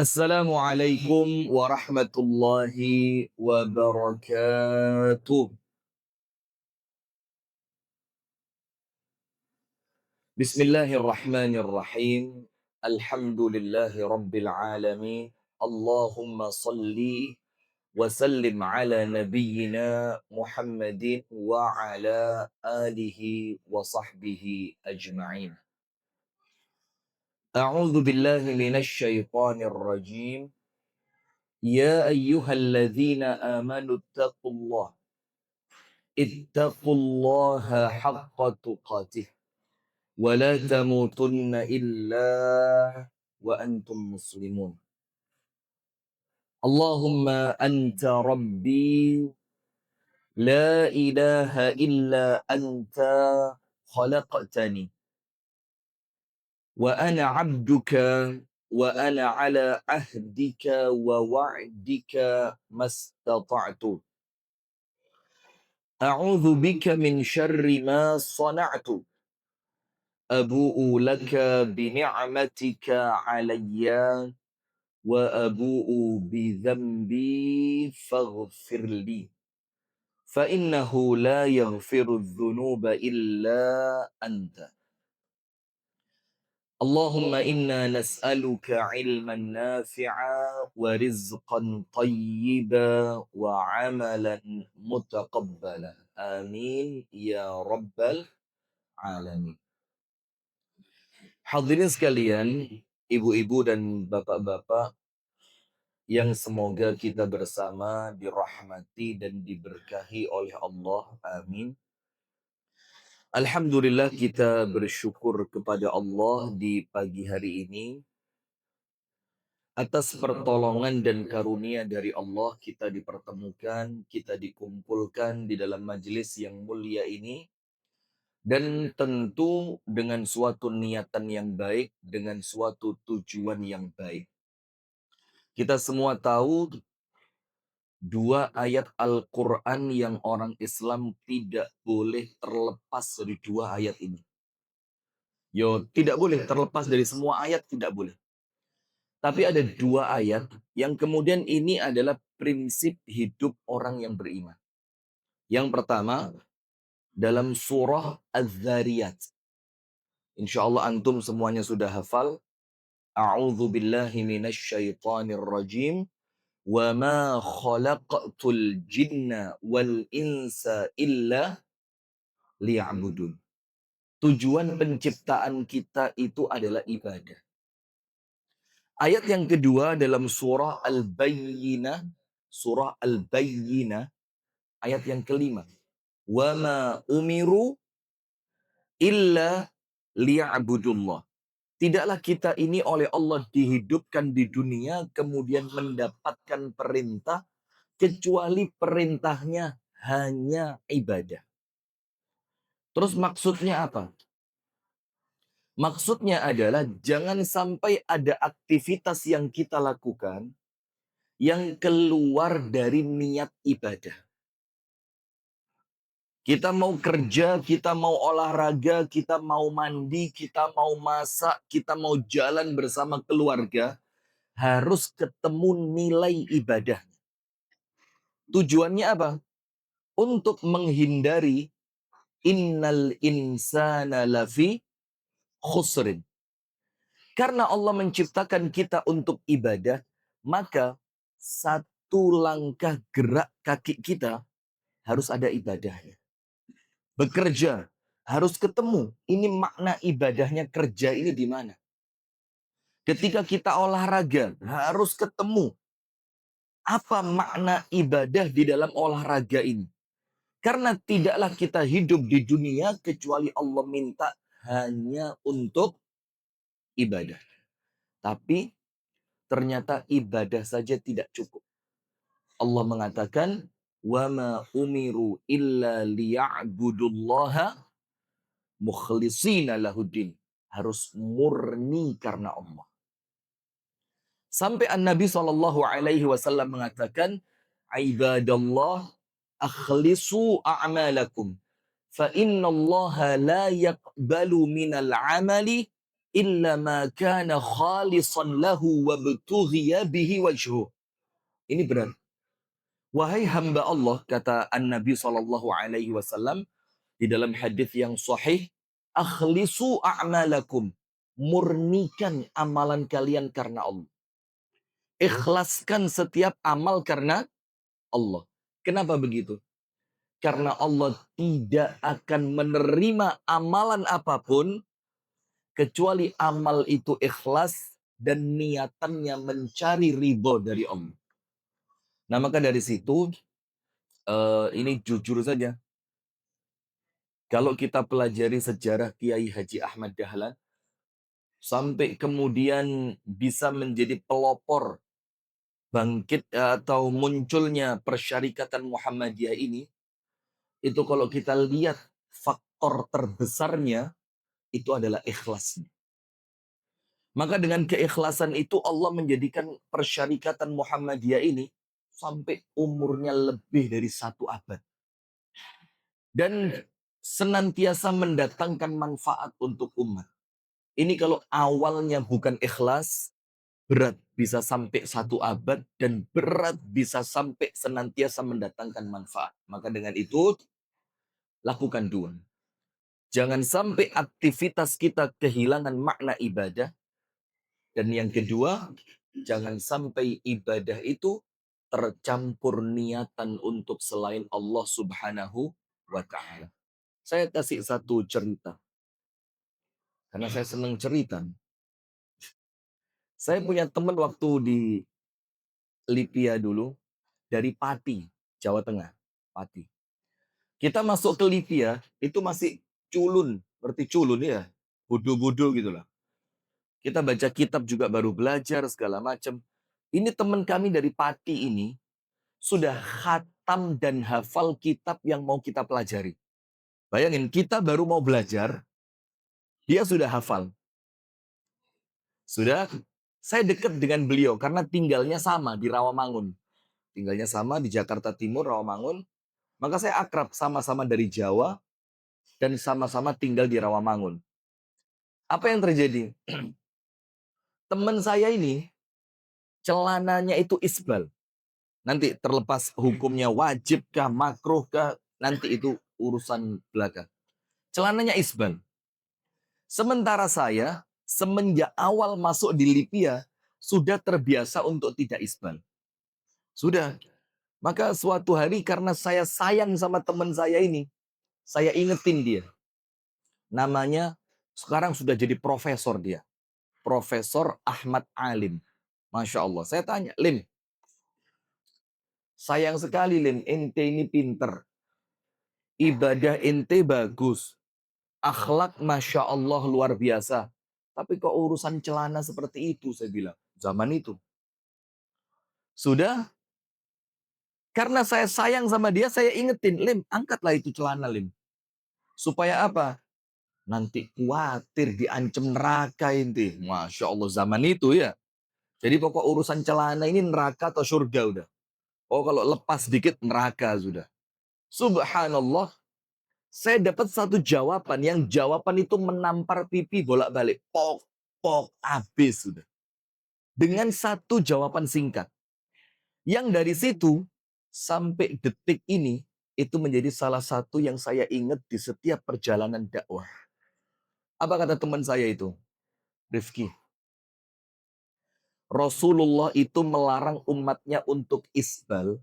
Assalamualaikum warahmatullahi wabarakatuh. Bismillahirrahmanirrahim. Alhamdulillahi rabbil alamin. Allahumma salli wa sallim ala nabiyyina Muhammadin wa ala alihi wa sahbihi ajma'in. A'udzu billahi minasy syaithanir rajim. Ya ayyuhalladzina amanu taqullaha ittaqullaha haqqa tuqatih wa la tamutunna illa wa antum muslimun. Allahumma anta rabbi la ilaha illa anta khalaqtani wa ana 'abduka wa ana 'ala ahdika wa wa'dika mastata'tu. A'udzu bika min syarri ma sana'tu. Abu'u laka bini'matika alayya wa abu'u bidhanbi faghfirli fa innahu la yaghfiru dhunuba illa anta. Allahumma inna nas'aluka ilman nafi'a wa rizqan tayyiba wa amalan mutaqabbala. Amin ya rabbal alamin. Hadirin sekalian, ibu-ibu dan bapak-bapak yang semoga kita bersama dirahmati dan diberkahi oleh Allah. Amin. Alhamdulillah kita bersyukur kepada Allah di pagi hari ini atas pertolongan dan karunia dari Allah kita dipertemukan, kita dikumpulkan di dalam majelis yang mulia ini. Dan tentu dengan suatu niatan yang baik, dengan suatu tujuan yang baik. Kita semua tahu dua ayat Al-Quran yang orang Islam tidak boleh terlepas dari dua ayat ini. Tidak boleh terlepas dari semua ayat, tidak boleh. Tapi ada dua ayat yang kemudian ini adalah prinsip hidup orang yang beriman. Yang pertama, dalam surah Az-Zariyat. Insyaallah antum semuanya sudah hafal. A'udzu billahi minasy syaithanir rajim. Wa ma khalaqtul jinna wal insa illa liya'budun. Tujuan penciptaan kita itu adalah ibadah. Ayat yang kedua dalam surah Al-Bayyinah, ayat yang kelima. Wa ma umiru illa liya'budullah. Tidaklah kita ini oleh Allah dihidupkan di dunia kemudian mendapatkan perintah kecuali perintahnya hanya ibadah. Terus maksudnya apa? Maksudnya adalah jangan sampai ada aktivitas yang kita lakukan yang keluar dari niat ibadah. Kita mau kerja, kita mau olahraga, kita mau mandi, kita mau masak, kita mau jalan bersama keluarga, harus ketemu nilai ibadah. Tujuannya apa? Untuk menghindari innal insana lafi khusrin. Karena Allah menciptakan kita untuk ibadah, maka satu langkah gerak kaki kita harus ada ibadahnya. Bekerja harus ketemu. Ini makna ibadahnya kerja ini di mana? Ketika kita olahraga harus ketemu. Apa makna ibadah di dalam olahraga ini? Karena tidaklah kita hidup di dunia kecuali Allah minta hanya untuk ibadah. Tapi ternyata ibadah saja tidak cukup. Allah mengatakan, "Wa ma umiru illa liya'budullaha mukhlishina lahuddin." Harus murni karena Allah. Sampai An-Nabi SAW mengatakan, "Ibadallah, akhlisu a'malakum. Fa innallaha la yaqbalu minal amali illa ma kana khalisan lahu wa btughiya bihi wajhuh. Ini benar. Wahai hamba Allah, kata An-Nabi SAW di dalam hadis yang sahih, akhlisu a'malakum. Murnikan amalan kalian karena Allah. Ikhlaskan setiap amal karena Allah. Kenapa begitu? Karena Allah tidak akan menerima amalan apapun kecuali amal itu ikhlas dan niatannya mencari ridho dari Allah. Nah, maka dari situ ini jujur saja, kalau kita pelajari sejarah Kiai Haji Ahmad Dahlan sampai kemudian bisa menjadi pelopor bangkit atau munculnya persyarikatan Muhammadiyah ini, itu kalau kita lihat faktor terbesarnya itu adalah ikhlasnya. Maka dengan keikhlasan itu Allah menjadikan persyarikatan Muhammadiyah ini sampai umurnya lebih dari 1 abad. Dan senantiasa mendatangkan manfaat untuk umat. Ini kalau awalnya bukan ikhlas, berat bisa sampai 1 abad dan berat bisa sampai senantiasa mendatangkan manfaat. Maka dengan itu, lakukan 2. Jangan sampai aktivitas kita kehilangan makna ibadah. Dan yang kedua, jangan sampai ibadah itu tercampur niatan untuk selain Allah Subhanahu wa Ta'ala. Saya kasih satu cerita. Karena saya senang cerita. Saya punya teman waktu di Lipia dulu, dari Pati, Jawa Tengah. Pati. Kita masuk ke Lipia, itu masih culun. Berarti culun ya. Bodoh-bodoh gitu lah. Kita baca kitab juga baru belajar segala macam. Ini teman kami dari Pati ini, sudah khatam dan hafal kitab yang mau kita pelajari. Bayangin, kita baru mau belajar, dia sudah hafal. Sudah, saya dekat dengan beliau karena tinggalnya sama di Rawamangun. Tinggalnya sama di Jakarta Timur, Rawamangun. Maka saya akrab, sama-sama dari Jawa dan sama-sama tinggal di Rawamangun. Apa yang terjadi? Teman saya ini, celananya itu isbal. Nanti terlepas hukumnya wajib kah, makruh kah, nanti itu urusan belaka. Celananya isbal. Sementara saya, semenjak awal masuk di Lipia, sudah terbiasa untuk tidak isbal. Sudah. Maka suatu hari karena saya sayang sama teman saya ini, saya ingetin dia. Namanya sekarang sudah jadi profesor dia. Profesor Ahmad Alim. Masya Allah. Saya tanya, Lim, sayang sekali Lim, ente ini pinter. Ibadah ente bagus. Akhlak Masya Allah luar biasa. Tapi kok urusan celana seperti itu, saya bilang. Zaman itu. Sudah, karena saya sayang sama dia, saya ingetin, Lim, angkatlah itu celana, Lim. Supaya apa? Nanti khawatir diancam neraka inti. Masya Allah, zaman itu ya. Jadi pokok urusan celana ini neraka atau surga udah. Oh kalau lepas dikit neraka sudah. Subhanallah, saya dapat satu jawaban yang jawaban itu menampar pipi bolak-balik. Pok, pok, habis sudah. Dengan satu jawaban singkat. Yang dari situ sampai detik ini itu menjadi salah satu yang saya ingat di setiap perjalanan dakwah. Apa kata teman saya itu? Rifki, Rasulullah itu melarang umatnya untuk isbal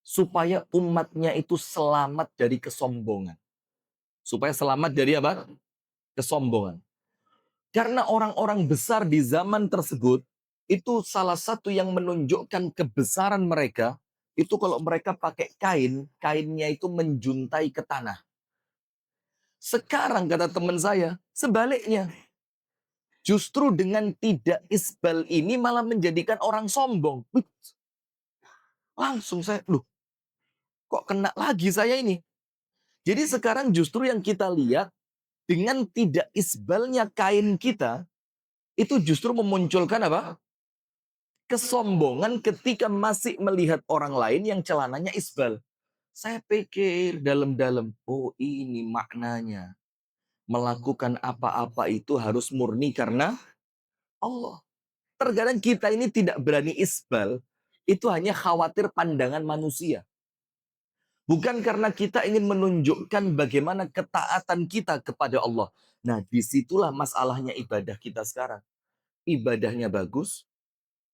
supaya umatnya itu selamat dari kesombongan. Supaya selamat dari apa? Kesombongan. Karena orang-orang besar di zaman tersebut, itu salah satu yang menunjukkan kebesaran mereka, itu kalau mereka pakai kain, kainnya itu menjuntai ke tanah. Sekarang kata teman saya, sebaliknya. Justru dengan tidak isbal ini malah menjadikan orang sombong. Langsung saya, loh, kok kena lagi saya ini? Jadi sekarang justru yang kita lihat, dengan tidak isbalnya kain kita, itu justru memunculkan apa? Kesombongan ketika masih melihat orang lain yang celananya isbal. Saya pikir dalam-dalam, oh ini maknanya. melakukan apa-apa itu harus murni karena Allah. Terkadang kita ini tidak berani isbal, itu hanya khawatir pandangan manusia. Bukan karena kita ingin menunjukkan bagaimana ketaatan kita kepada Allah. Nah, disitulah masalahnya ibadah kita sekarang. Ibadahnya bagus,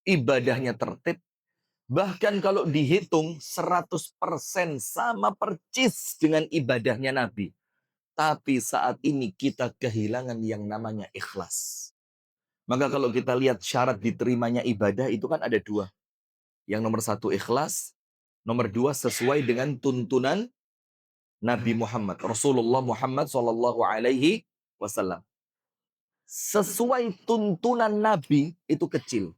ibadahnya tertib, bahkan kalau dihitung 100% sama percis dengan ibadahnya Nabi. Tapi saat ini kita kehilangan yang namanya ikhlas. Maka kalau kita lihat syarat diterimanya ibadah itu kan ada dua. Yang nomor satu ikhlas, nomor dua sesuai dengan tuntunan Nabi Muhammad, Rasulullah Muhammad Sallallahu Alaihi Wasallam. Sesuai tuntunan Nabi itu kecil.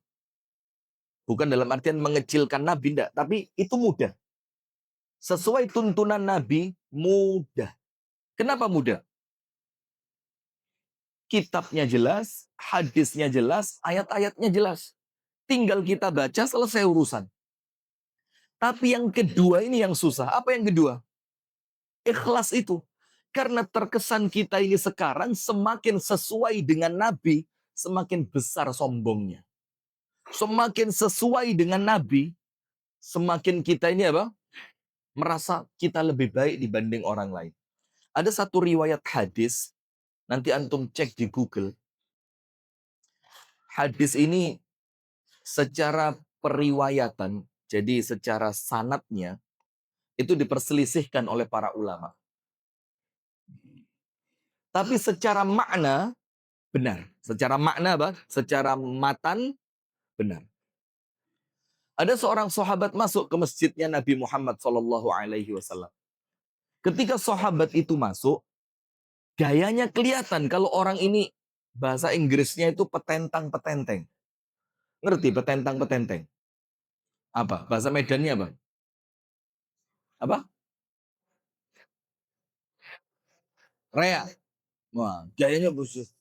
Bukan dalam artian mengecilkan Nabi, enggak. Tapi itu mudah. Sesuai tuntunan Nabi, mudah. Kenapa mudah? Kitabnya jelas, hadisnya jelas, ayat-ayatnya jelas. Tinggal kita baca, selesai urusan. Tapi yang kedua ini yang susah. Apa yang kedua? Ikhlas itu. Karena terkesan kita ini sekarang semakin sesuai dengan Nabi, semakin besar sombongnya. Semakin sesuai dengan Nabi, semakin kita ini apa? Merasa kita lebih baik dibanding orang lain. Ada satu riwayat hadis, nanti antum cek di Google. Hadis ini secara periwayatan, jadi secara sanadnya, itu diperselisihkan oleh para ulama. Tapi secara makna, benar. Secara makna apa? Secara matan, benar. Ada seorang sahabat masuk ke masjidnya Nabi Muhammad SAW. Ketika sahabat itu masuk, gayanya kelihatan kalau orang ini bahasa Inggrisnya itu petentang-petenteng. Ngerti petentang-petenteng? Apa? Bahasa Medannya apa? Apa? Rea. Wah, gayanya khusus.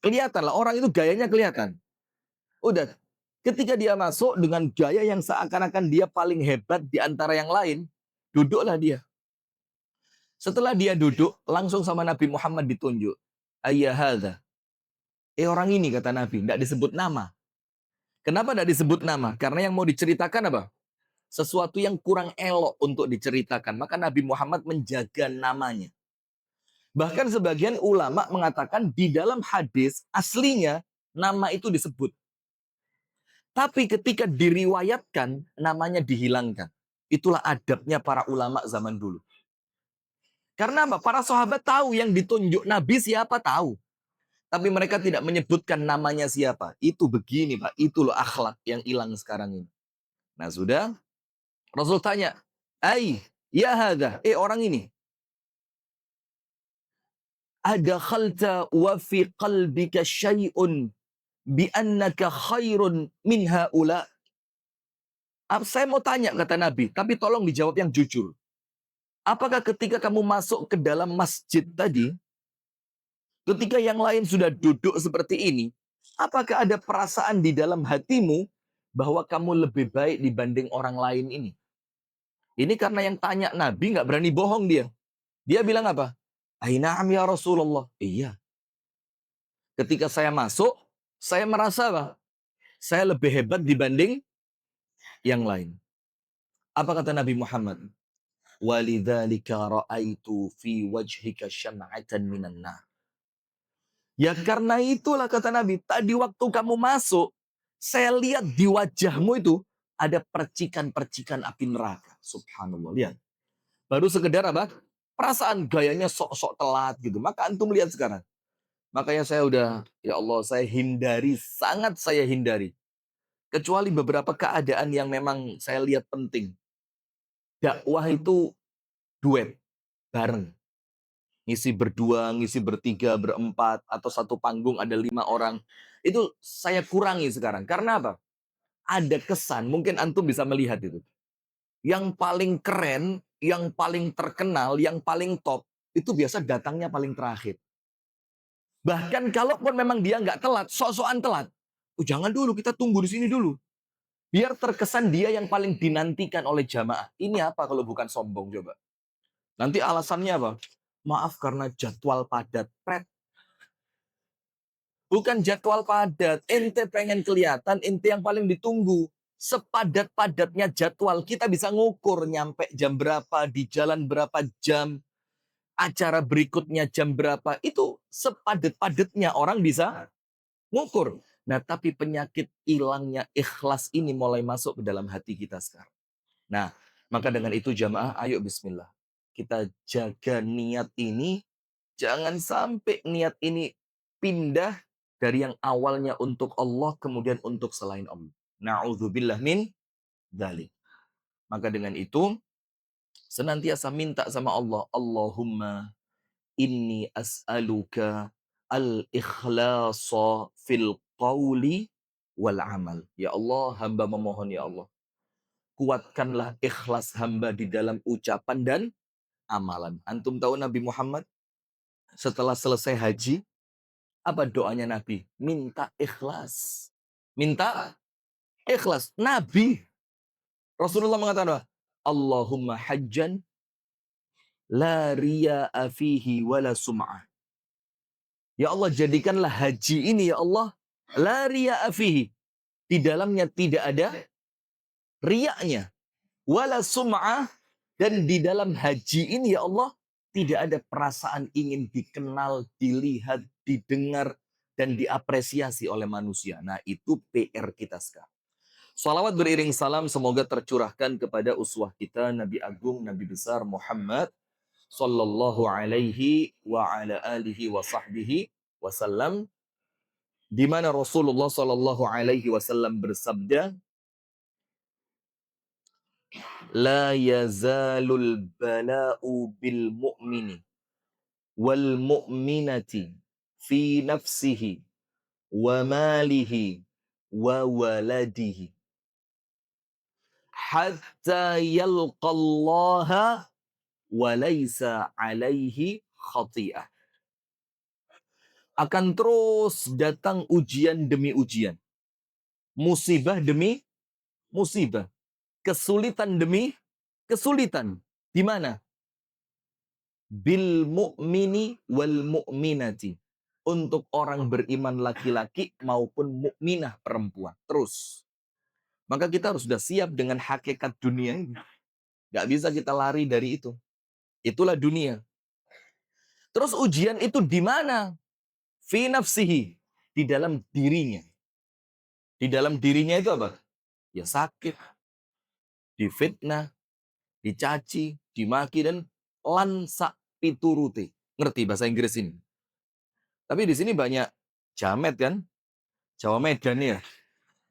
Kelihatan lah, orang itu gayanya kelihatan. Udah, ketika dia masuk dengan gaya yang seakan-akan dia paling hebat di antara yang lain, duduklah dia. Setelah dia duduk, langsung sama Nabi Muhammad ditunjuk. Ayyahadha. Orang ini kata Nabi, tidak disebut nama. Kenapa tidak disebut nama? Karena yang mau diceritakan apa? Sesuatu yang kurang elok untuk diceritakan. Maka Nabi Muhammad menjaga namanya. Bahkan sebagian ulama mengatakan di dalam hadis aslinya nama itu disebut. Tapi ketika diriwayatkan, namanya dihilangkan. Itulah adabnya para ulama zaman dulu. Karena apa? Para sahabat tahu yang ditunjuk Nabi siapa tahu. Tapi mereka tidak menyebutkan namanya siapa. Itu begini Pak, itu loh akhlak yang hilang sekarang ini. Nah sudah, Rasul tanya, ya hadha, orang ini. Ada khalta wa fi qalbika syai'un bi'annaka khairun min haula. Saya mau tanya kata Nabi, tapi tolong dijawab yang jujur. Apakah ketika kamu masuk ke dalam masjid tadi, ketika yang lain sudah duduk seperti ini, apakah ada perasaan di dalam hatimu bahwa kamu lebih baik dibanding orang lain ini? Ini karena yang tanya Nabi nggak berani bohong dia. Dia bilang apa? Aina'am ya Rasulullah. Iya. Ketika saya masuk, saya merasa apa? Saya lebih hebat dibanding yang lain. Apa kata Nabi Muhammad? Walidzalika ra'aitu fi wajhika syam'atan minan nar. Ya karena itulah kata Nabi, tadi waktu kamu masuk, saya lihat di wajahmu itu ada percikan-percikan api neraka. Subhanallah, lihat. Baru sekedar apa? Perasaan gayanya sok-sok telat gitu. Maka antum lihat sekarang. Makanya saya udah, ya Allah, saya hindari, sangat saya hindari. Kecuali beberapa keadaan yang memang saya lihat penting. Dakwah itu duet, bareng. Ngisi berdua, ngisi bertiga, berempat, atau satu panggung ada 5 orang. Itu saya kurangi sekarang. Karena apa? Ada kesan, mungkin antum bisa melihat itu. Yang paling keren, yang paling terkenal, yang paling top, itu biasa datangnya paling terakhir. Bahkan kalaupun memang dia nggak telat, sok-sokan telat. Jangan dulu, kita tunggu di sini dulu. Biar terkesan dia yang paling dinantikan oleh jamaah. Ini apa kalau bukan sombong coba? Nanti alasannya apa? Maaf karena jadwal padat. Bukan jadwal padat. Ente pengen kelihatan, ente yang paling ditunggu. Sepadat-padatnya jadwal, kita bisa ngukur nyampe jam berapa, di jalan berapa jam, acara berikutnya jam berapa. Itu sepadat-padatnya orang bisa ngukur. Nah, tapi penyakit hilangnya ikhlas ini mulai masuk ke dalam hati kita sekarang. Nah, maka dengan itu jamaah, ayo bismillah. Kita jaga niat ini, jangan sampai niat ini pindah dari yang awalnya untuk Allah, kemudian untuk selain Allah. Na'udzubillah min dzalik. Maka dengan itu, senantiasa minta sama Allah, Allahumma inni as'aluka al-ikhlasa fil qawli wal amal. Ya Allah, hamba memohon ya Allah. Kuatkanlah ikhlas hamba di dalam ucapan dan amalan. Antum tahu Nabi Muhammad setelah selesai haji, apa doanya Nabi? Minta ikhlas. Minta ikhlas. Nabi. Rasulullah mengatakan apa? Allahumma hajjan la riya'a fihi wala sum'ah. Ya Allah, jadikanlah haji ini ya Allah la riya'a fihi. Di dalamnya tidak ada riaknya. Wala sum'ah. Dan di dalam haji ini ya Allah tidak ada perasaan ingin dikenal, dilihat, didengar, dan diapresiasi oleh manusia. Nah, itu PR kita sekarang. Salawat beriring salam semoga tercurahkan kepada uswah kita Nabi Agung, Nabi besar Muhammad sallallahu alaihi wa ala alihi wa sahbihi wasallam, di mana Rasulullah sallallahu alaihi wasallam bersabda, la yazalul bala'u bil mu'mini wal mu'minati fi nafsihi wa malihi wa waladihi hatta yalqallaha wa laysa alaihi khati'ah. Akan terus datang ujian demi ujian, musibah demi musibah, kesulitan demi kesulitan. Di mana? Bil mu'mini wal mu'minati. Untuk orang beriman laki-laki maupun mukminah perempuan. Terus. Maka kita harus sudah siap dengan hakikat dunia ini. Gak bisa kita lari dari itu. Itulah dunia. Terus ujian itu di mana? Fi nafsihi. Di dalam dirinya. Di dalam dirinya itu apa? Ya sakit. Difitnah. Dicaci. Dimaki. Dan lansak piturute. Ngerti bahasa Inggris ini? Tapi di sini banyak jamet kan? Jawa Medan ya.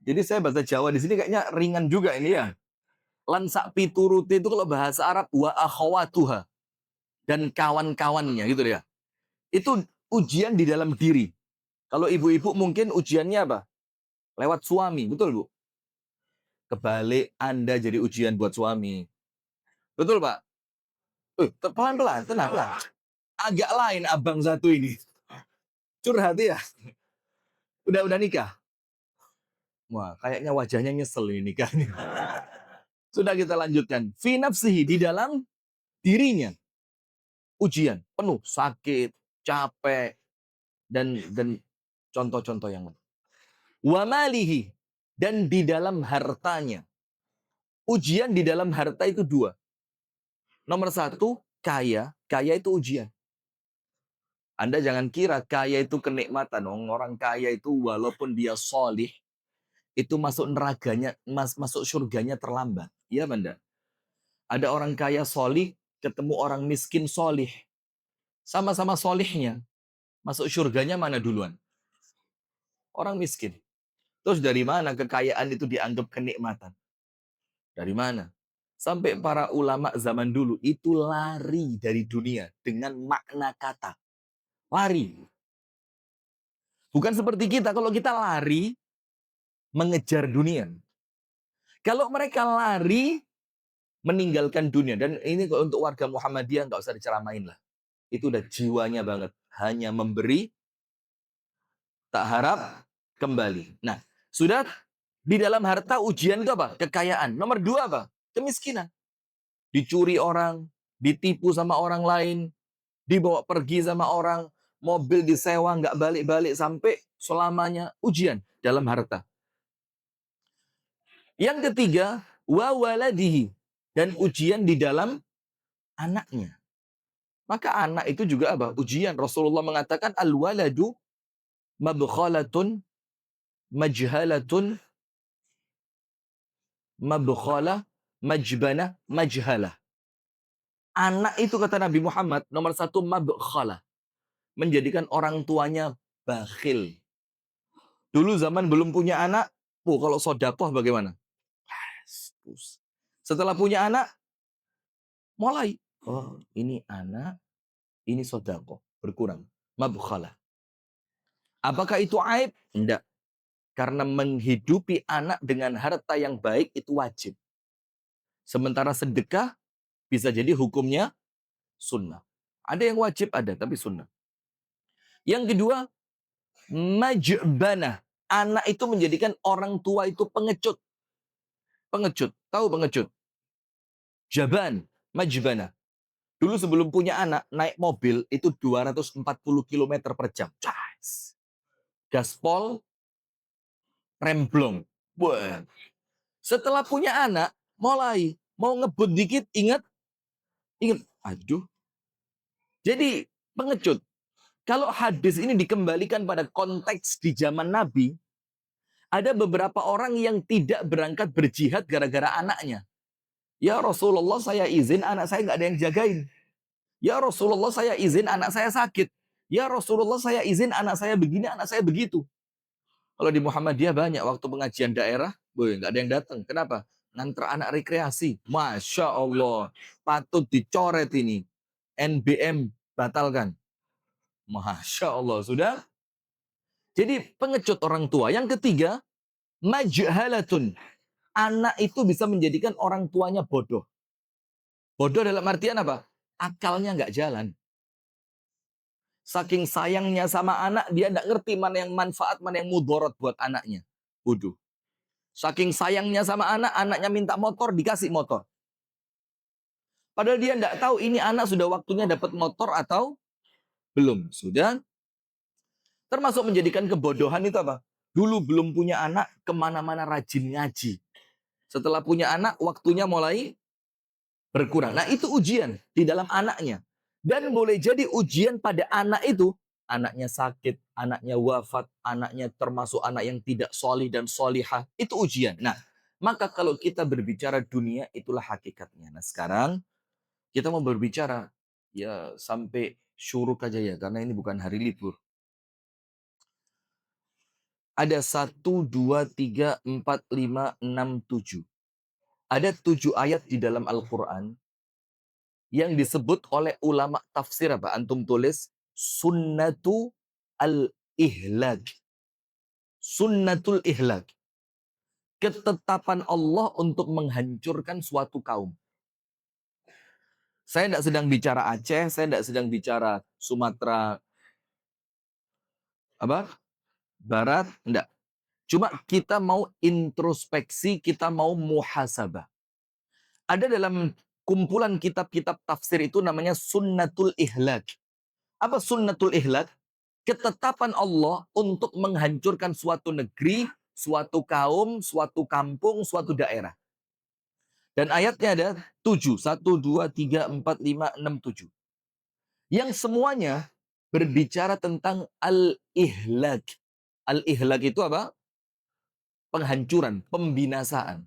Jadi saya bahasa Jawa di sini kayaknya ringan juga ini ya. Lansak pituruti itu kalau bahasa Arab wa akhawatuha dan kawan-kawannya gitu ya. Itu ujian di dalam diri. Kalau ibu-ibu mungkin ujiannya apa? Lewat suami, betul Bu? Kebalik Anda jadi ujian buat suami. Betul Pak? Pelan-pelan, tenang lah. Agak lain abang satu ini. Curhat ya. Udah nikah? Wah, kayaknya wajahnya nyesel ini nikahnya. Sudah kita lanjutkan. Fi nafsihi, di dalam dirinya. Ujian penuh, sakit, capek, dan contoh-contoh yang lain. Wa malihi, dan di dalam hartanya. Ujian di dalam harta itu dua. Nomor satu, kaya. Kaya itu ujian. Anda jangan kira kaya itu kenikmatan. Orang kaya itu walaupun dia solih, itu masuk nerakanya, masuk surganya terlambat. Iya Banda? Ada orang kaya solih, ketemu orang miskin solih. Sama-sama solihnya. Masuk surganya mana duluan? Orang miskin. Terus dari mana kekayaan itu dianggap kenikmatan? Dari mana? Sampai para ulama zaman dulu itu lari dari dunia dengan makna kata. Lari. Bukan seperti kita, kalau kita lari mengejar dunia. Kalau mereka lari meninggalkan dunia. Dan ini untuk warga Muhammadiyah nggak usah diceramain lah. Itu udah jiwanya banget. Hanya memberi, tak harap kembali. Nah, sudah di dalam harta ujian itu apa? Kekayaan. Nomor dua apa? Kemiskinan. Dicuri orang, ditipu sama orang lain, dibawa pergi sama orang, mobil disewa nggak balik-balik sampai selamanya, ujian dalam harta. Yang ketiga, wa waladihi, dan ujian di dalam anaknya. Maka anak itu juga apa? Ujian. Rasulullah mengatakan al-waladu mabkhalatun majhalatun mabkhalah majbana majhalah. Anak itu kata Nabi Muhammad nomor satu mabkhalah, menjadikan orang tuanya bakhil. Dulu zaman belum punya anak, kalau sodakoh bagaimana? Setelah punya anak, mulai. Oh, ini anak, ini sodakoh. Berkurang. Mabkhalah. Apakah itu aib? Tidak. Karena menghidupi anak dengan harta yang baik itu wajib. Sementara sedekah bisa jadi hukumnya sunnah. Ada yang wajib, ada, tapi sunnah. Yang kedua, majbana. Anak itu menjadikan orang tua itu pengecut. Pengecut. Tahu pengecut? Jaban. Majbana. Dulu sebelum punya anak, naik mobil itu 240 km per jam. Gaspol, remblong. Wah. Setelah punya anak, mulai. Mau ngebut dikit, ingat. Aduh. Jadi, pengecut. Kalau hadis ini dikembalikan pada konteks di zaman Nabi, ada beberapa orang yang tidak berangkat berjihad gara-gara anaknya. Ya Rasulullah, saya izin anak saya nggak ada yang jagain. Ya Rasulullah, saya izin anak saya sakit. Ya Rasulullah, saya izin anak saya begini, anak saya begitu. Kalau di Muhammadiyah banyak waktu pengajian daerah, boy, nggak ada yang datang. Kenapa? Nganter anak rekreasi. Masya Allah, patut dicoret ini. NBM batalkan. Masya Allah, sudah. Jadi pengecut orang tua. Yang ketiga, majhalatun. Anak itu bisa menjadikan orang tuanya bodoh. Bodoh dalam artian apa? Akalnya nggak jalan. Saking sayangnya sama anak, dia nggak ngerti mana yang manfaat, mana yang mudorot buat anaknya. Bodoh. Saking sayangnya sama anak, anaknya minta motor, dikasih motor. Padahal dia nggak tahu ini anak sudah waktunya dapat motor atau belum. Sudah. Termasuk menjadikan kebodohan itu apa? Dulu belum punya anak, kemana-mana rajin ngaji. Setelah punya anak, waktunya mulai berkurang. Nah, itu ujian di dalam anaknya. Dan boleh jadi ujian pada anak itu, anaknya sakit, anaknya wafat, anaknya termasuk anak yang tidak solih dan solihah. Itu ujian. Nah, maka kalau kita berbicara dunia, itulah hakikatnya. Nah, sekarang kita mau berbicara, ya sampai syuruk aja ya, karena ini bukan hari libur. Ada 1, 2, 3, 4, 5, 6, 7. Ada 7 ayat di dalam Al-Quran yang disebut oleh ulama tafsir apa? Antum tulis sunnatu al-ihlak. Sunnatul ihlak. Ketetapan Allah untuk menghancurkan suatu kaum. Saya tidak sedang bicara Aceh, saya tidak sedang bicara Sumatera apa? Barat, enggak. Cuma kita mau introspeksi, kita mau muhasabah. Ada dalam kumpulan kitab-kitab tafsir itu namanya Sunnatul Ihlak. Apa Sunnatul Ihlak? Ketetapan Allah untuk menghancurkan suatu negeri, suatu kaum, suatu kampung, suatu daerah. Dan ayatnya ada 7. 1, 2, 3, 4, 5, 6, 7. Yang semuanya berbicara tentang al-ihlak. Al-ihlak itu apa? Penghancuran, pembinasaan.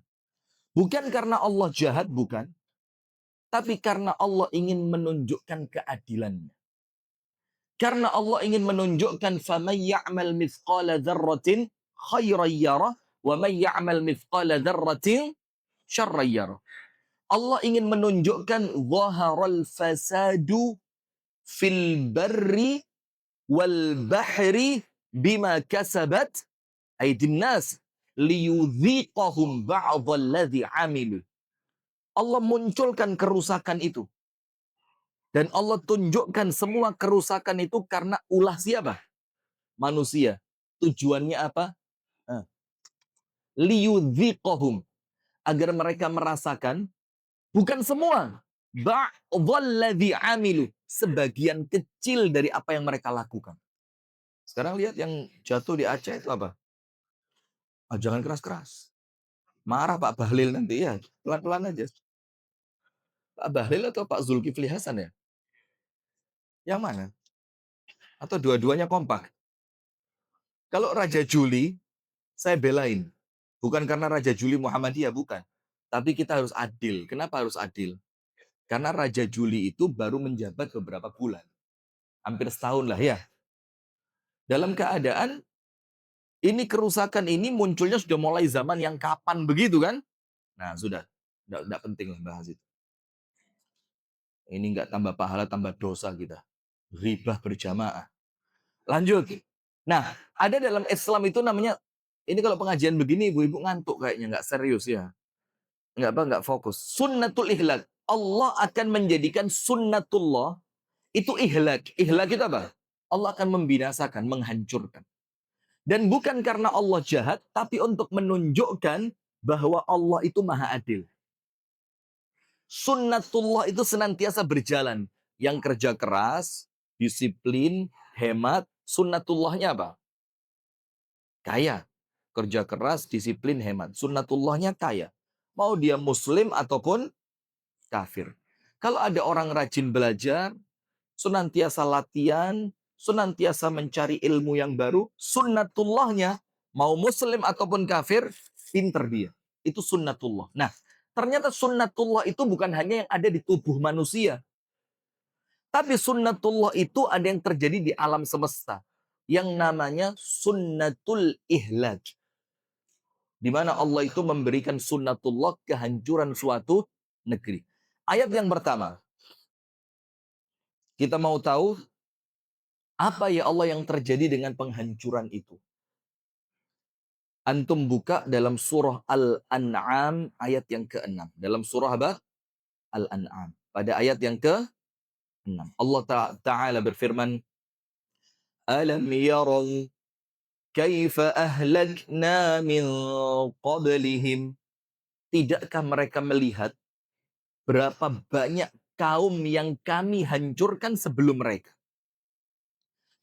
Bukan karena Allah jahat, bukan. Tapi karena Allah ingin menunjukkan keadilannya. Karena Allah ingin menunjukkan faman ya'mal mithqala dzarratin khairan yarah wa man ya'mal mithqala dzarratin syarran yarah. Allah ingin menunjukkan zaharal fasadu fil barri wal bahri bima kasabat aydin nas liyudhiqahum ba'dalladzi amilu. Allah munculkan kerusakan itu. Dan Allah tunjukkan semua kerusakan itu karena ulah siapa? Manusia. Tujuannya apa? Liyudhiqahum. Agar mereka merasakan, bukan semua. ba'dalladzi amilu, sebagian kecil dari apa yang mereka lakukan. Sekarang lihat yang jatuh di Aceh itu apa? Ah, jangan keras-keras. Marah Pak Bahlil nanti ya. Pelan-pelan aja. Pak Bahlil atau Pak Zulkifli Hasan ya? Yang mana? Atau dua-duanya kompak? Kalau Raja Juli, saya belain. Bukan karena Raja Juli Muhammadiyah, bukan. Tapi kita harus adil. Kenapa harus adil? Karena Raja Juli itu baru menjabat beberapa bulan. Hampir setahun lah ya. Dalam keadaan ini kerusakan ini munculnya sudah mulai zaman yang kapan begitu kan? Nah sudah, tidak penting lah bahas itu. Ini nggak tambah pahala, tambah dosa kita. Ribah berjamaah. Lanjut. Nah, ada dalam Islam itu namanya, ini kalau pengajian begini ibu-ibu ngantuk kayaknya, nggak serius ya. Nggak fokus. Sunnatul ihlak. Allah akan menjadikan sunnatullah itu ihlak. Ihlak itu apa? Allah akan membinasakan, menghancurkan. Dan bukan karena Allah jahat, tapi untuk menunjukkan bahwa Allah itu maha adil. Sunnatullah itu senantiasa berjalan. Yang kerja keras, disiplin, hemat, sunnatullahnya apa? Kaya. Kerja keras, disiplin, hemat. Sunnatullahnya kaya. Mau dia muslim ataupun kafir. Kalau ada orang rajin belajar, senantiasa latihan, senantiasa mencari ilmu yang baru, sunnatullahnya, mau muslim ataupun kafir, pinter dia. Itu sunnatullah. Nah, ternyata sunnatullah itu bukan hanya yang ada di tubuh manusia. Tapi sunnatullah itu ada yang terjadi di alam semesta. Yang namanya sunnatul ihlak. Di mana Allah itu memberikan sunnatullah kehancuran suatu negeri. Ayat yang pertama. Kita mau tahu apa ya Allah yang terjadi dengan penghancuran itu. Antum buka dalam surah Al-An'am ayat yang ke-6. Dalam surah apa? Al-An'am. Pada ayat yang ke-6. Allah Ta'ala berfirman, Alam yarau kaifa ahlakna min qablihim. Tidakkah mereka melihat berapa banyak kaum yang kami hancurkan sebelum mereka?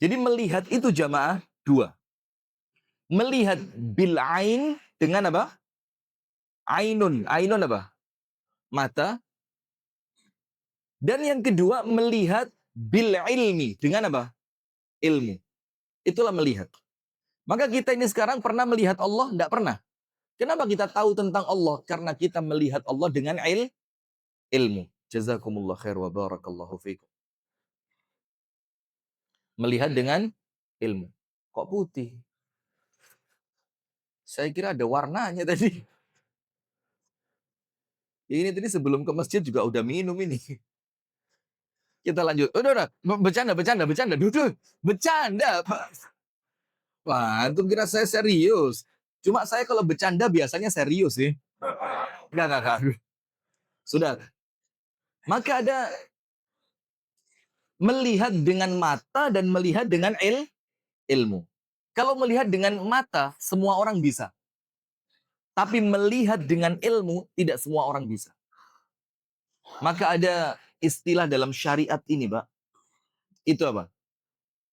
Jadi melihat itu jamaah dua. Melihat bil ain dengan apa? Ainun. Ainun apa? Mata. Dan yang kedua melihat bil ilmi. Dengan apa? Ilmu. Itulah melihat. Maka kita ini sekarang pernah melihat Allah? Tidak pernah. Kenapa kita tahu tentang Allah? Karena kita melihat Allah dengan ilmu. Jazakumullah khair wa barakallahu fikum. Melihat dengan ilmu. Kok putih? Saya kira ada warnanya tadi. Ini tadi sebelum ke masjid juga udah minum ini. Kita lanjut. Udah. Bercanda. Duduk. Bercanda, Pak. Wah, antum kira saya serius. Cuma saya kalau bercanda biasanya serius sih. Enggak. Sudah. Maka ada melihat dengan mata dan melihat dengan ilmu. Kalau melihat dengan mata, semua orang bisa. Tapi melihat dengan ilmu, tidak semua orang bisa. Maka ada istilah dalam syariat ini, Pak. Itu apa?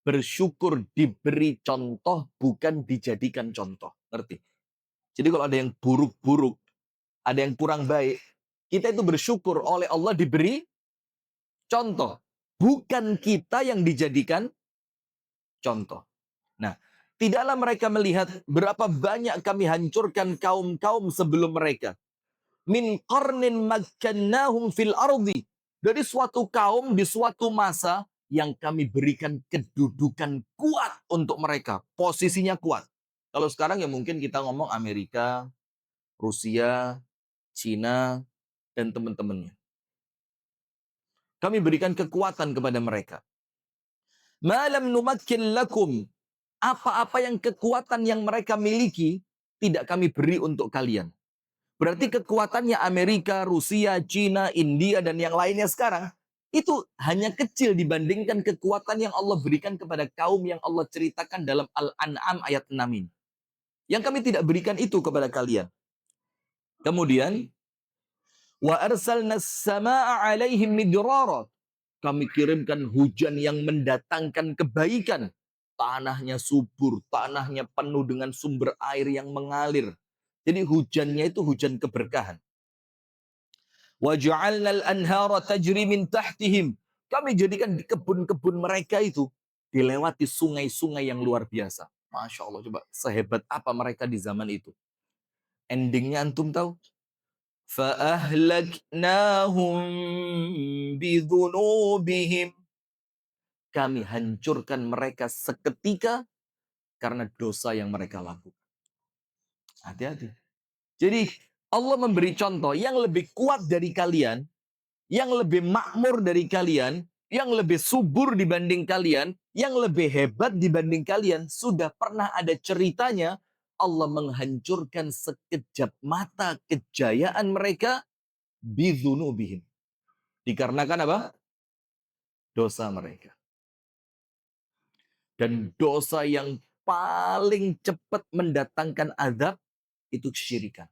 Bersyukur diberi contoh, bukan dijadikan contoh. Ngerti? Jadi kalau ada yang buruk-buruk, ada yang kurang baik, kita itu bersyukur oleh Allah diberi contoh. Bukan kita yang dijadikan contoh. Nah, tidaklah mereka melihat berapa banyak kami hancurkan kaum-kaum sebelum mereka. Min qarnin makkannahum fil ardi. Dari suatu kaum di suatu masa yang kami berikan kedudukan kuat untuk mereka. Posisinya kuat. Kalau sekarang ya mungkin kita ngomong Amerika, Rusia, Cina, dan teman-temannya. Kami berikan kekuatan kepada mereka. Malam numakkin lakum. Apa-apa yang kekuatan yang mereka miliki, tidak kami beri untuk kalian. Berarti kekuatannya Amerika, Rusia, Cina, India, dan yang lainnya sekarang, itu hanya kecil dibandingkan kekuatan yang Allah berikan kepada kaum yang Allah ceritakan dalam Al-An'am ayat 6 ini. Yang kami tidak berikan itu kepada kalian. Kemudian, Wa arsalna as-samaa'a 'alaihim midrara. Kami kirimkan hujan yang mendatangkan kebaikan. Tanahnya subur, tanahnya penuh dengan sumber air yang mengalir. Jadi hujannya itu hujan keberkahan. Wa ja'alnal anhara tajri min tahtihim. Kami jadikan di kebun-kebun mereka itu dilewati sungai-sungai yang luar biasa. Masya Allah, coba sehebat apa mereka di zaman itu. Endingnya antum tahu? فَأَهْلَكْنَاهُمْ بِذُنُوبِهِمْ. Kami hancurkan mereka seketika karena dosa yang mereka lakukan. Hati-hati. Jadi Allah memberi contoh yang lebih kuat dari kalian, yang lebih makmur dari kalian, yang lebih subur dibanding kalian, yang lebih hebat dibanding kalian. Sudah pernah ada ceritanya Allah menghancurkan sekejap mata kejayaan mereka bidzunubihim. Dikarenakan apa? Dosa mereka. Dan dosa yang paling cepat mendatangkan azab itu kesyirikan.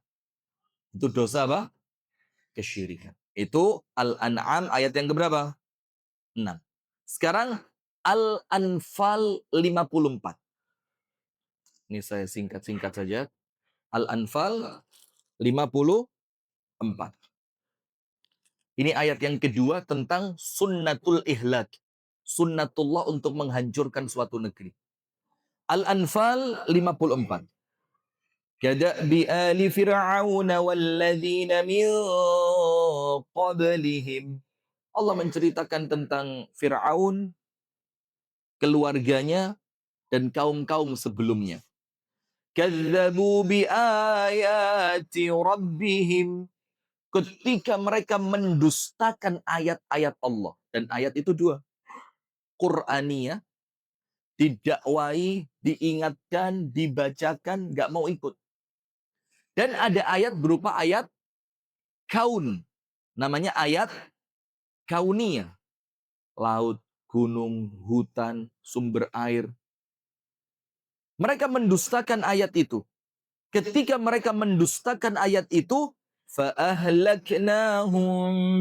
Itu dosa apa? Kesyirikan. Itu Al-An'am ayat yang keberapa? 6. Sekarang Al-Anfal 54. Ini saya singkat-singkat saja. Al-Anfal 54. Ini ayat yang kedua tentang sunnatul ihlak. Sunnatullah untuk menghancurkan suatu negeri. Al-Anfal 54. Kada'bi ali fir'aun walladzina min qablihim. Allah menceritakan tentang Fir'aun, keluarganya, dan kaum-kaum sebelumnya. Kadzabu bi ayati rabbihim. Ketika mereka mendustakan ayat-ayat Allah. Dan ayat itu dua. Qur'aniyah, didakwai, diingatkan, dibacakan, nggak mau ikut. Dan ada ayat berupa ayat kaun. Namanya ayat kauniyah. Laut, gunung, hutan, sumber air. Mereka mendustakan ayat itu. Ketika mereka mendustakan ayat itu, فَأَهْلَكْنَاهُمْ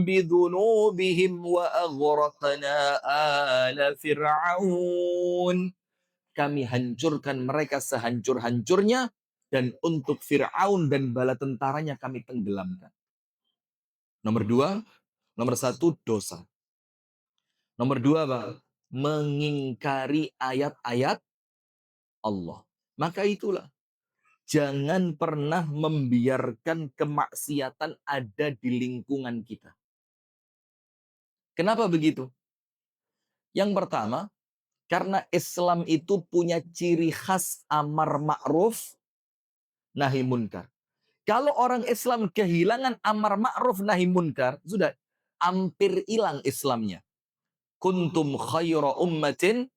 بِذُنُوبِهِمْ وَأَغْرَقْنَا آلَ فِرْعَوْنَ. Kami hancurkan mereka sehancur-hancurnya, dan untuk Fir'aun dan bala tentaranya kami tenggelamkan. Nomor dua, nomor satu dosa. Nomor dua apa? Mengingkari ayat-ayat Allah. Maka itulah, jangan pernah membiarkan kemaksiatan ada di lingkungan kita. Kenapa begitu? Yang pertama, karena Islam itu punya ciri khas amar ma'ruf, nahi munkar. Kalau orang Islam kehilangan amar ma'ruf nahi munkar, sudah hampir hilang Islamnya. Kuntum khaira ummatin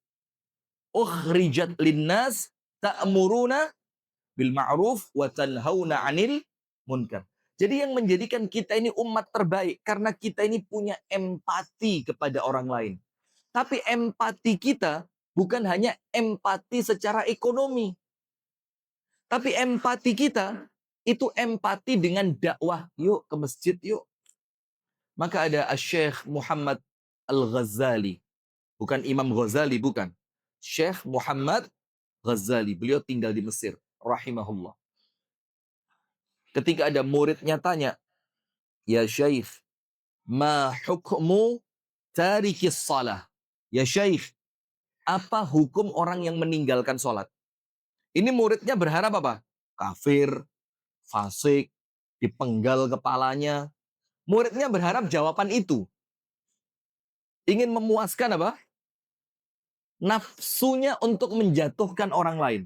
ukhrijat linnas ta'muruna bil ma'ruf wa tanhauna 'anil munkar. Jadi yang menjadikan kita ini umat terbaik karena kita ini punya empati kepada orang lain. Tapi empati kita bukan hanya empati secara ekonomi. Tapi empati kita itu empati dengan dakwah. Yuk ke masjid yuk. Maka ada Syekh Muhammad Al-Ghazali. Bukan Imam Ghazali, bukan. Syekh Muhammad Ghazali. Beliau tinggal di Mesir. Rahimahullah. Ketika ada muridnya tanya, Ya Syekh, ma hukmu tarikis salah? Ya Syekh, apa hukum orang yang meninggalkan sholat? Ini muridnya berharap apa? Kafir, fasik, dipenggal kepalanya. Muridnya berharap jawaban itu. Ingin memuaskan apa? Nafsunya untuk menjatuhkan orang lain.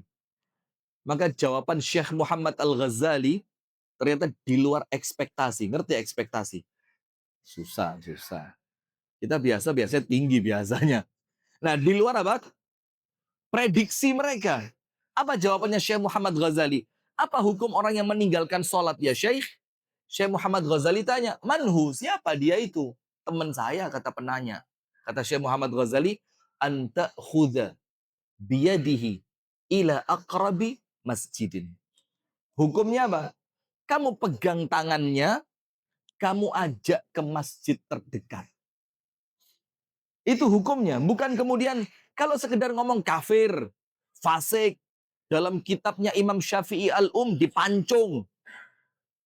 Maka jawaban Syekh Muhammad Al-Ghazali ternyata di luar ekspektasi. Ngerti ekspektasi? Susah. Kita biasa tinggi biasanya. Nah, di luar apa? Prediksi mereka. Apa jawabannya Syekh Muhammad Ghazali? Apa hukum orang yang meninggalkan sholat ya Syekh? Syekh Muhammad Ghazali tanya, manhu, siapa dia itu? Teman saya, kata penanya. Kata Syekh Muhammad Ghazali, anta khudha biyadihi ila aqrabi masjidin. Hukumnya apa? Kamu pegang tangannya, kamu ajak ke masjid terdekat. Itu hukumnya, bukan kemudian kalau sekedar ngomong kafir, fasik, dalam kitabnya Imam Syafi'i dipancung.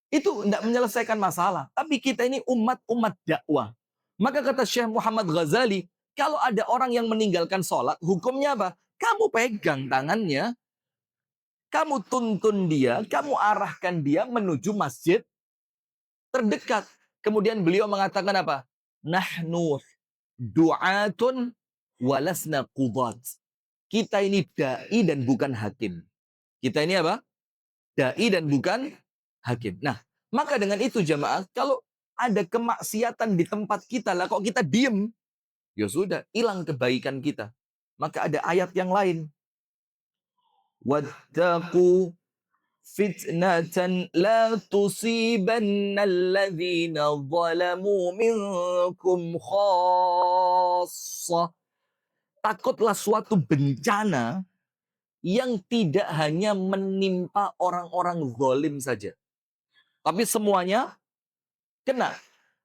Itu tidak menyelesaikan masalah. Tapi kita ini umat dakwah. Maka kata Syekh Muhammad Ghazali, kalau ada orang yang meninggalkan sholat, hukumnya apa? Kamu pegang tangannya, kamu tuntun dia, kamu arahkan dia menuju masjid terdekat. Kemudian beliau mengatakan apa? Nahnu du'atun walasna qudat. Kita ini da'i dan bukan hakim. Kita ini apa? Da'i dan bukan hakim. Nah, maka dengan itu jamaah, kalau ada kemaksiatan di tempat kita lah, kok kita diem, ya sudah, hilang kebaikan kita. Maka ada ayat yang lain. Wattaqu fitnatan la tusibanna alladhina zalamu minkum khassah. Takutlah suatu bencana yang tidak hanya menimpa orang-orang zalim saja. Tapi semuanya kena.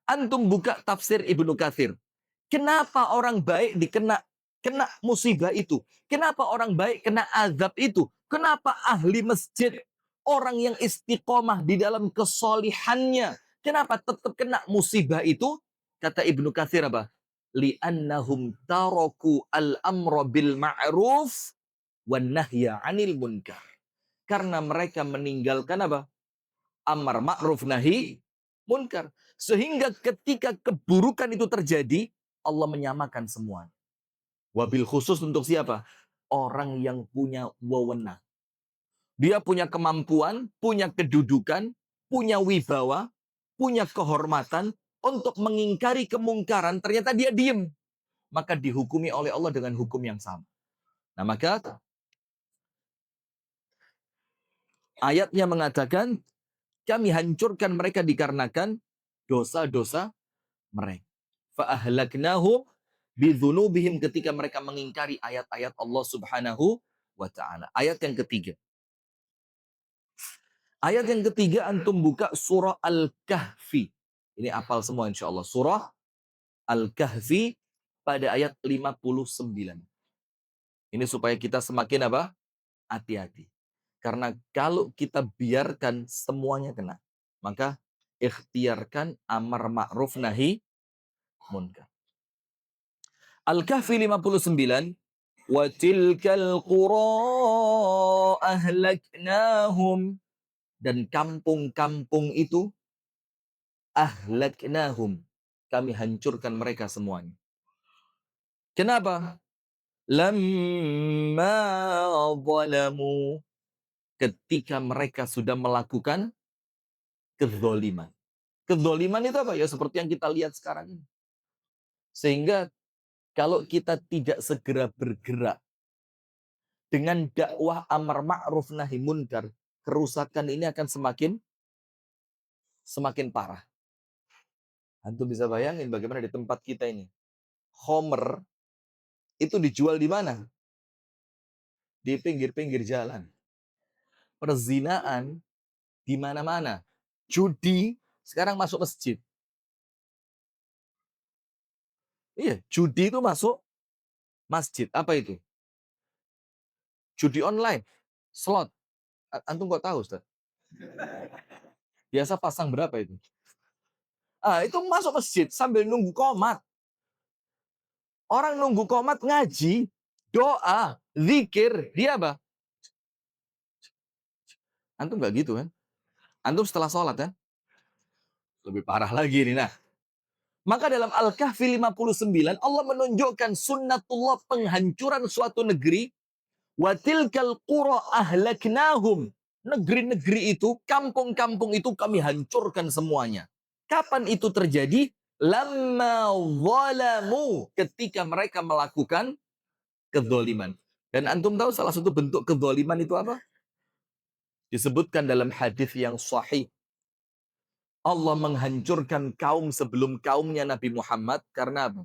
Antum buka tafsir Ibnu Katsir. Kenapa orang baik kena musibah itu? Kenapa orang baik kena azab itu? Kenapa ahli masjid, orang yang istiqomah di dalam kesolihannya, kenapa tetap kena musibah itu? Kata Ibnu Katsir apa? Li'annahum taraku al-amra bil ma'ruf wan nahya 'anil munkar. Karena mereka meninggalkan apa? Amar ma'ruf nahi munkar. Sehingga ketika keburukan itu terjadi, Allah menyamakan semua. Wabil khusus untuk siapa? Orang yang punya wewenang. Dia punya kemampuan, punya kedudukan, punya wibawa, punya kehormatan untuk mengingkari kemungkaran. Ternyata dia diem. Maka dihukumi oleh Allah dengan hukum yang sama. Nah maka ayatnya mengatakan, kami hancurkan mereka dikarenakan dosa-dosa mereka. Fa'ahlaknahum bidzunubihim, ketika mereka mengingkari ayat-ayat Allah Subhanahu wa taala. Ayat yang ketiga. Ayat yang ketiga antum buka surah Al-Kahfi. Ini apal semua insyaallah. Surah Al-Kahfi pada ayat 59. Ini supaya kita semakin apa? Hati-hati. Karena kalau kita biarkan semuanya kena, maka ikhtiarkan amar ma'ruf nahi munkar. Al-Kahfi 59. Wa tilkal qura ahlaknahum, dan kampung-kampung itu ahlaknahum, kami hancurkan mereka semuanya. Kenapa? Lamma zalamu, ketika mereka sudah melakukan kezaliman. Kezaliman itu apa? Ya seperti yang kita lihat sekarang ini. Sehingga kalau kita tidak segera bergerak dengan dakwah amar ma'ruf nahi munkar, kerusakan ini akan semakin parah. Antum bisa bayangin bagaimana di tempat kita ini. Homer itu dijual di mana? Di pinggir-pinggir jalan. Perzinaan di mana-mana. Judi sekarang masuk masjid. Iya, judi itu masuk masjid. Apa itu? Judi online, slot. Antum kok tahu, Ustaz? Biasa pasang berapa itu? Itu masuk masjid sambil nunggu qomat. Orang nunggu qomat ngaji, doa, zikir, dia apa? Antum nggak gitu kan? Antum setelah sholat kan? Lebih parah lagi nih. Nah, maka dalam Al-Kahfi 59, Allah menunjukkan sunnatullah penghancuran suatu negeri. Watilkal qura ahlaknahum. Negeri-negeri itu, kampung-kampung itu kami hancurkan semuanya. Kapan itu terjadi? Lamma zalamu, ketika mereka melakukan kezaliman. Dan antum tahu salah satu bentuk kezaliman itu apa? Disebutkan dalam hadis yang sahih. Allah menghancurkan kaum sebelum kaumnya Nabi Muhammad karena apa?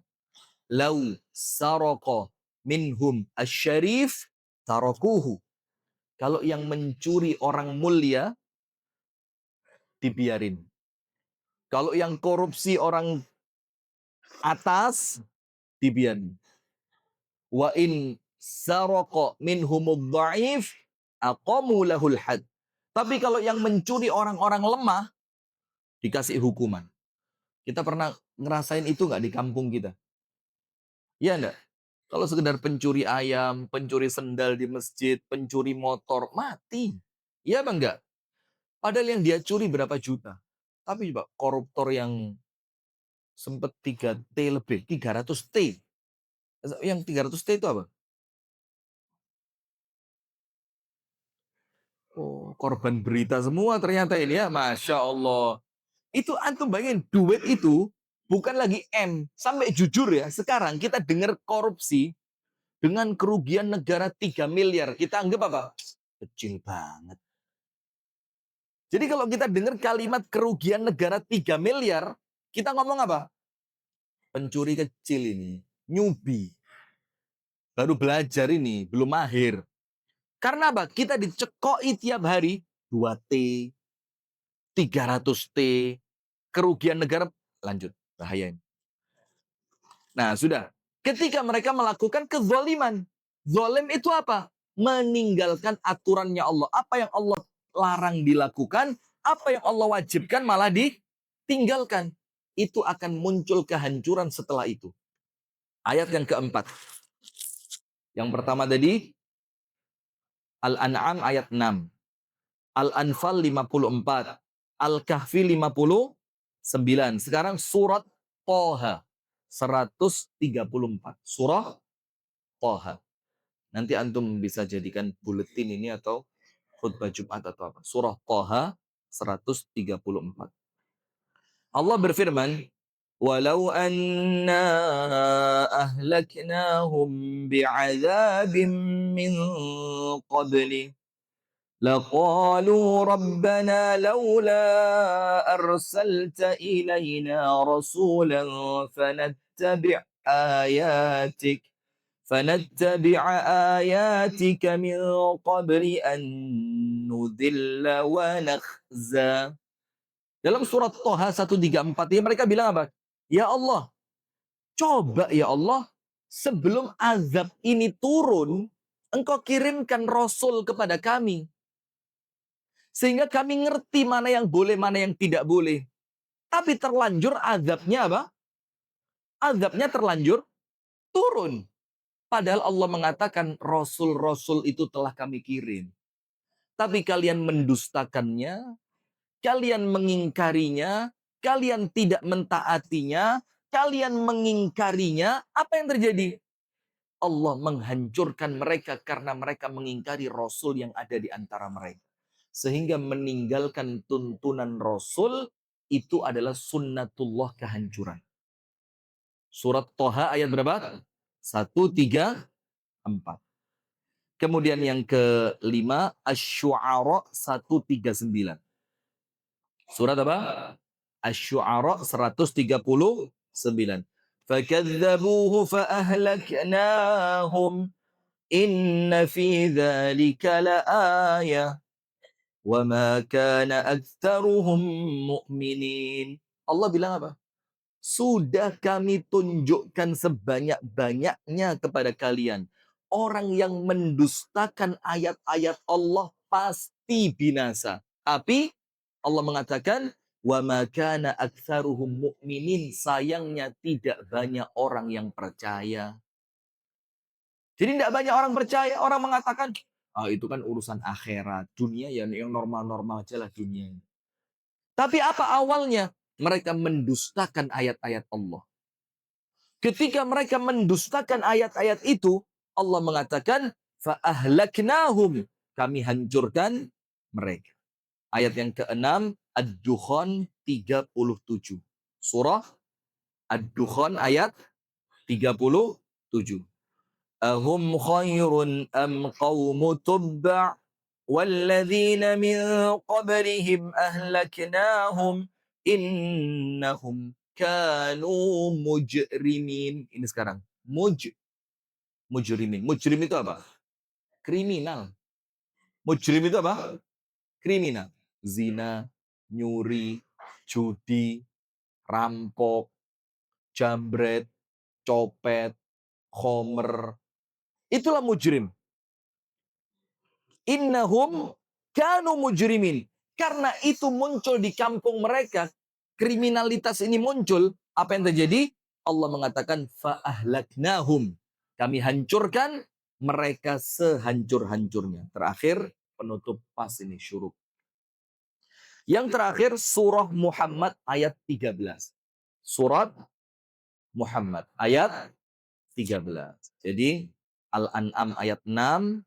Lau saroko minhum asyarif tarokuhu. Kalau yang mencuri orang mulia dibiarin. Kalau yang korupsi orang atas, dibiarin. Wa in saroko minhumud dha'if, aqamu lahul had. Tapi kalau yang mencuri orang-orang lemah, dikasih hukuman. Kita pernah ngerasain itu nggak di kampung kita? Iya enggak? Kalau sekedar pencuri ayam, pencuri sendal di masjid, pencuri motor, mati. Iya bang enggak? Padahal yang dia curi berapa juta. Tapi coba koruptor yang sempet 3T lebih, 300T. Yang 300T itu apa? Oh, korban berita semua ternyata ini ya. Masya Allah. Itu antum bayangin, duit itu bukan lagi M. Sampai jujur ya, sekarang kita dengar korupsi dengan kerugian negara 3 miliar. Kita anggap apa? Kecil banget. Jadi kalau kita dengar kalimat kerugian negara 3 miliar, kita ngomong apa? Pencuri kecil ini, nyubi. Baru belajar ini, belum mahir. Karena apa? Kita dicekoi tiap hari 2T, 300T, kerugian negara, lanjut, bahaya ini. Nah, sudah. Ketika mereka melakukan kezaliman. Zalim itu apa? Meninggalkan aturannya Allah. Apa yang Allah larang dilakukan, apa yang Allah wajibkan malah ditinggalkan. Itu akan muncul kehancuran setelah itu. Ayat yang keempat. Yang pertama tadi, Al-An'am ayat 6. Al-Anfal 54. Al-Kahfi 59. Sekarang surat Toha 134. Surah Toha. Nanti antum bisa jadikan buletin ini atau khutbah Jumat atau apa. Surah Toha 134. Allah berfirman, "Walau anna ahlaknahum bi'adzabin min qabli لقالوا ربنا لولا أرسلت إلينا رسولا فنتبع آياتك فنتبع آياتك من قبل أن نذل ونخزى." Dalam surat Toha 134 ini mereka bilang apa? Ya Allah, coba ya Allah, sebelum azab ini turun, Engkau kirimkan Rasul kepada kami. Sehingga kami ngerti mana yang boleh, mana yang tidak boleh. Tapi terlanjur azabnya apa? Azabnya terlanjur turun. Padahal Allah mengatakan Rasul-Rasul itu telah kami kirim. Tapi kalian mendustakannya, kalian mengingkarinya, kalian tidak mentaatinya, kalian mengingkarinya. Apa yang terjadi? Allah menghancurkan mereka karena mereka mengingkari Rasul yang ada di antara mereka. Sehingga meninggalkan tuntunan Rasul itu adalah sunnatullah kehancuran. Surat Toha ayat berapa? 134. Kemudian yang kelima, Asy-Syu'ara 139. Surat apa? Asy-Syu'ara 139. Fakadzabuhu fa'ahlaknahum inna fi dzalika laayah wa ma kana aktsaruhum mu'minin. Allah bilang apa? Sudah kami tunjukkan sebanyak-banyaknya kepada kalian. Orang yang mendustakan ayat-ayat Allah pasti binasa. Tapi Allah mengatakan, wa ma kana aktsaruhum mu'minin. Sayangnya tidak banyak orang yang percaya. Jadi tidak banyak orang percaya. Orang mengatakan, itu kan urusan akhirat. Dunia ya yang normal-normal aja lah dunia. Tapi apa awalnya? Mereka mendustakan ayat-ayat Allah. Ketika mereka mendustakan ayat-ayat itu, Allah mengatakan, فَأَهْلَكْنَاهُمْ. Kami hancurkan mereka. Ayat yang keenam, Ad-Dukhan 37. Surah Ad-Dukhan ayat 37. أَهُمْ خَيْرٌ أَمْ قَوْمُ تُبَّعٍ وَالَّذِينَ مِنْ قَبْلِهِمْ أَهْلَكْنَاهُمْ إِنَّهُمْ kanu mujrimin. Ini sekarang. Mujrimin. Mujrim itu apa? Kriminal. Mujrim itu apa? Kriminal. Zina, nyuri, judi, rampok, jambret, copet, khomer. Itulah mujrim. Innahum kanu mujrimin. Karena itu muncul di kampung mereka, kriminalitas ini muncul, apa yang terjadi? Allah mengatakan fa'ahlaknahum. Kami hancurkan mereka sehancur-hancurnya. Terakhir penutup pas ini syuruk. Yang terakhir surah Muhammad ayat 13. Surat Muhammad ayat 13. Jadi Al-An'am ayat 6,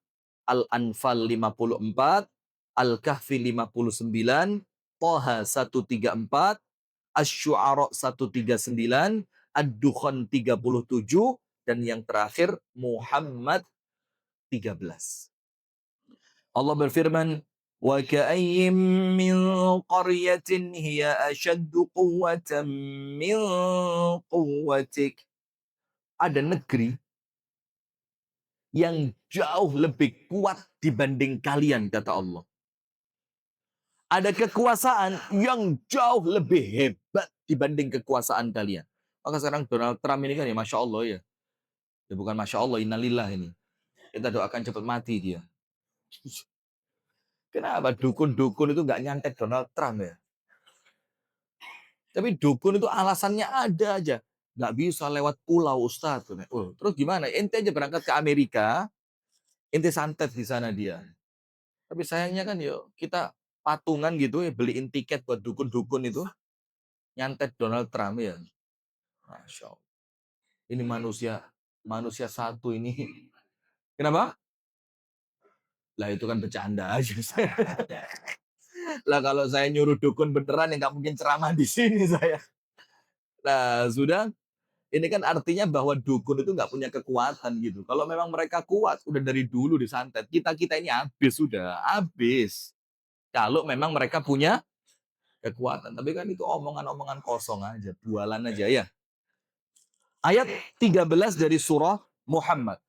Al-Anfal 54, Al-Kahfi 59, Toha 134, Asy-Syu'ara 139, Ad-Dukhan 37, dan yang terakhir Muhammad 13. Allah berfirman, "Wa ka'ayyim min qaryatin hiya ashaddu quwwatan min quwwatik." Ada negeri yang jauh lebih kuat dibanding kalian, kata Allah. Ada kekuasaan yang jauh lebih hebat dibanding kekuasaan kalian. Maka sekarang Donald Trump ini kan ya Masya Allah ya. Ya bukan Masya Allah, innalillah ini. Kita doakan cepat mati dia. Kenapa dukun-dukun itu nggak nyantet Donald Trump ya? Tapi dukun itu alasannya ada aja. Nggak bisa lewat pulau Ustaz. Oh, terus gimana? Ente aja berangkat ke Amerika, ente santet di sana dia. Tapi sayangnya kan yuk kita patungan gitu ya, beliin tiket buat dukun-dukun itu. Nyantet Donald Trump ya. Masya Allah. Ini manusia satu ini. Kenapa? Lah itu kan bercanda aja. Lah kalau saya nyuruh dukun beneran ya nggak mungkin ceramah di sini saya. Nah sudah, ini kan artinya bahwa dukun itu nggak punya kekuatan gitu. Kalau memang mereka kuat, udah dari dulu disantet. Kita ini habis sudah, habis. Kalau memang mereka punya kekuatan. Tapi kan itu omongan-omongan kosong aja, bualan aja ya. Ayat 13 dari surah Muhammad.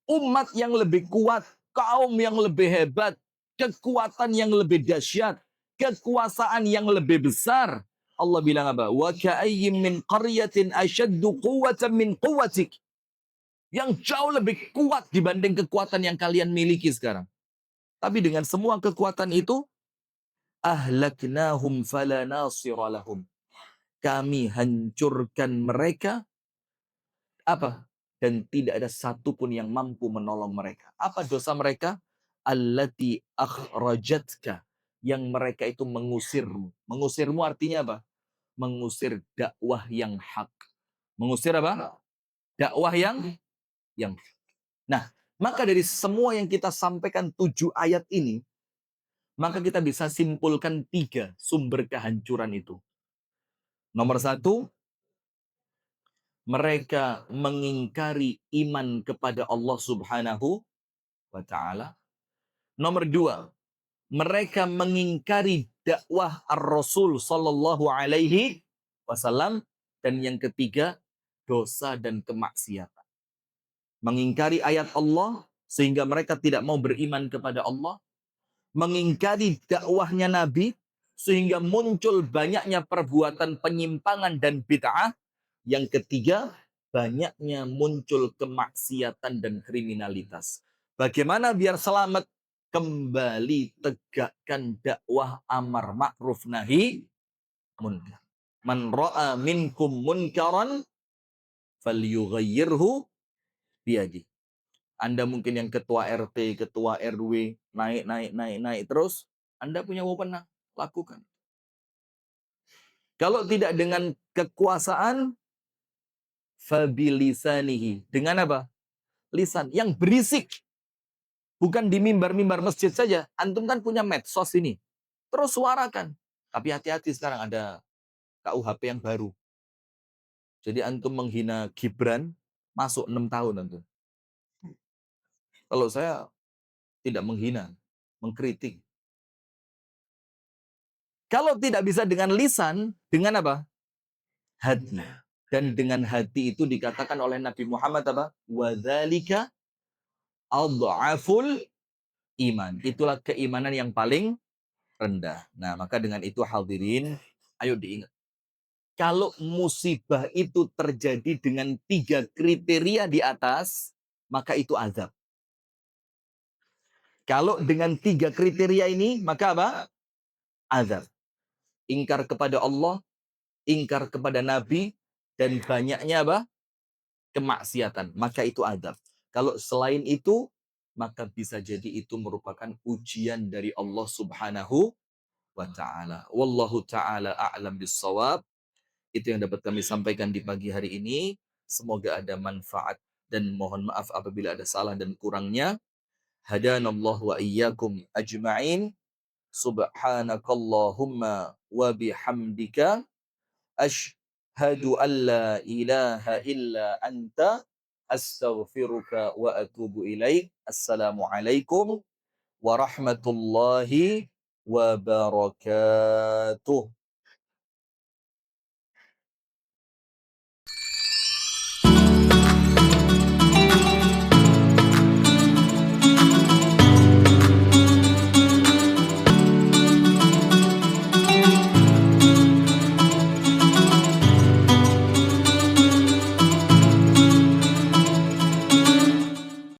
Umat yang lebih kuat, kaum yang lebih hebat, kekuatan yang lebih dahsyat, kekuasaan yang lebih besar. Allah bilang apa? Wa ka'ayyim min qaryatin ashaddu quwwatan min quwwatik. Yang jauh lebih kuat dibanding kekuatan yang kalian miliki sekarang. Tapi dengan semua kekuatan itu, ahlaknahum fala nasira lahum. Kami hancurkan mereka, apa? Dan tidak ada satupun yang mampu menolong mereka. Apa dosa mereka? Allati akhrajatka. Yang mereka itu mengusirmu. Mengusirmu artinya apa? Mengusir dakwah yang hak. Mengusir apa? Dakwah yang. Nah, maka dari semua yang kita sampaikan 7 ayat ini, maka kita bisa simpulkan 3 sumber kehancuran itu. Nomor 1, mereka mengingkari iman kepada Allah Subhanahu wa ta'ala. Nomor 2, mereka mengingkari dakwah Ar-Rasul sallallahu alaihi wasallam. Dan yang ketiga, dosa dan kemaksiatan. Mengingkari ayat Allah sehingga mereka tidak mau beriman kepada Allah. Mengingkari dakwahnya Nabi sehingga muncul banyaknya perbuatan penyimpangan dan bid'ah. Yang ketiga, banyaknya muncul kemaksiatan dan kriminalitas. Bagaimana biar selamat? Kembali tegakkan dakwah amar ma'ruf nahi munkar. Man ra'a minkum munkaran falyughayyirhu biyadi. Anda mungkin yang ketua RT, ketua RW, naik terus, Anda punya wewenang, lakukan. Kalau tidak dengan kekuasaan, fabilisanihi. Dengan apa? Lisan yang berisik. Bukan di mimbar-mimbar masjid saja. Antum kan punya medsos ini. Terus suarakan. Tapi hati-hati sekarang ada KUHP yang baru. Jadi antum menghina Gibran, masuk 6 tahun antum. Kalau saya tidak menghina, mengkritik. Kalau tidak bisa dengan lisan, dengan apa? Hati. Dan dengan hati itu dikatakan oleh Nabi Muhammad apa? Wadzalika adhaful iman. Itulah keimanan yang paling rendah. Nah, maka dengan itu hadirin, ayo diingat. Kalau musibah itu terjadi dengan 3 kriteria di atas, maka itu azab. Kalau dengan 3 kriteria ini, maka apa? Azab. Ingkar kepada Allah, ingkar kepada Nabi, dan banyaknya apa? Kemaksiatan. Maka itu azab. Kalau selain itu, maka bisa jadi itu merupakan ujian dari Allah Subhanahu wa ta'ala. Wallahu ta'ala a'lam bissawab. Itu yang dapat kami sampaikan di pagi hari ini. Semoga ada manfaat dan mohon maaf apabila ada salah dan kurangnya. Hadanallahu wa iyyakum ajma'in. Subhanakallahumma wa bihamdika asyhadu an la ilaha illa anta astaghfiruka wa atubu ilaik. Assalamualaikum warahmatullahi wabarakatuh.